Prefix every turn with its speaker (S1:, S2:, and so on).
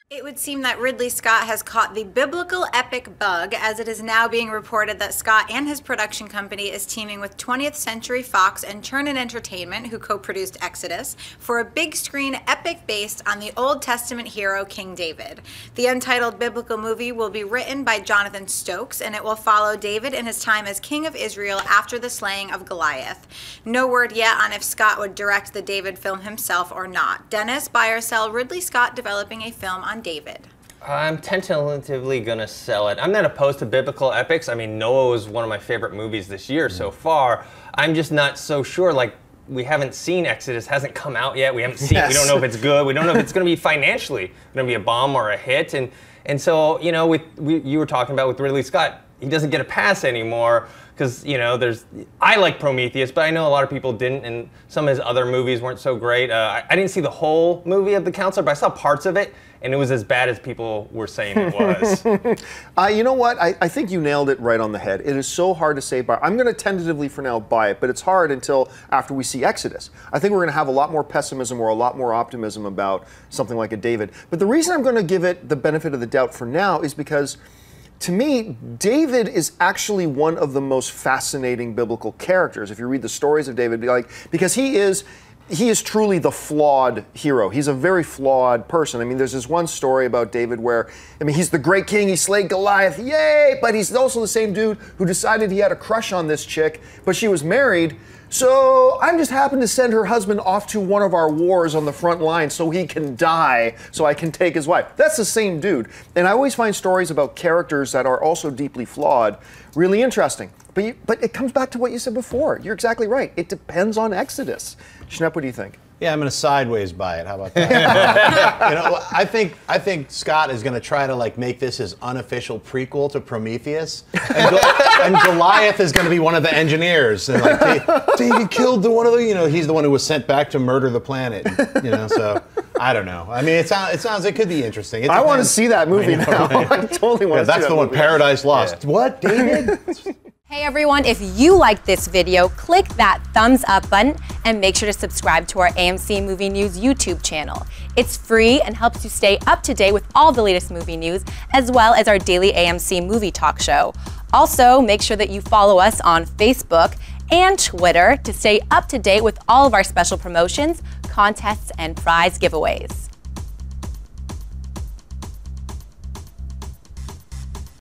S1: It would seem that Ridley Scott has caught the biblical epic bug, as it is now being reported that Scott and his production company is teaming with 20th Century Fox and Chernin Entertainment, who co-produced Exodus, for a big screen epic based on the Old Testament hero King David. The untitled biblical movie will be written by Jonathan Stokes, and it will follow David in his time as king of Israel after the slaying of Goliath. No word yet on if Scott would direct the David film himself or not. Dennis, buy or sell Ridley Scott developing a film on David?
S2: I'm tentatively gonna sell it. I'm not opposed to biblical epics. I mean, Noah was one of my favorite movies this year so far. I'm just not so sure. Like, we haven't seen Exodus, hasn't come out yet. We haven't seen. Yes. We don't know if it's good. We don't know if it's gonna be financially gonna be a bomb or a hit. And so, you know, you were talking about with Ridley Scott, he doesn't get a pass anymore. Because, you know, I like Prometheus, but I know a lot of people didn't, and some of his other movies weren't so great. I didn't see the whole movie of The Counselor, but I saw parts of it, and it was as bad as people were saying it was.
S3: You know what? I think you nailed it right on the head. It is so hard to say, but I'm going to tentatively for now buy it, but it's hard until after we see Exodus. I think we're going to have a lot more pessimism or a lot more optimism about something like a David. But the reason I'm going to give it the benefit of the doubt for now is because, to me, David is actually one of the most fascinating biblical characters. If you read the stories of David, because he is truly the flawed hero. He's a very flawed person. I mean, there's this one story about David where, I mean, he's the great king, he slayed Goliath, yay! But he's also the same dude who decided he had a crush on this chick, but she was married. So I'm just happened to send her husband off to one of our wars on the front line so he can die, so I can take his wife. That's the same dude. And I always find stories about characters that are also deeply flawed really interesting. But it comes back to what you said before. You're exactly right. It depends on Exodus. Schnepp, what do you think?
S4: Yeah, I'm going to sideways buy it. How about that? You know, I think Scott is going to try to like make this his unofficial prequel to Prometheus, and Goliath is going to be one of the engineers. And like, David killed one of the, you know, he's the one who was sent back to murder the planet. You know, so I don't know. I mean, it sounds it could be interesting.
S3: I want to see that movie now.
S4: Right?
S3: I totally want to see that.
S4: That's the one, Paradise Lost. Yeah. What, David?
S5: Hey everyone, if you like this video, click that thumbs up button and make sure to subscribe to our AMC Movie News YouTube channel. It's free and helps you stay up to date with all the latest movie news, as well as our daily AMC movie talk show. Also, make sure that you follow us on Facebook and Twitter to stay up to date with all of our special promotions, contests, and prize giveaways.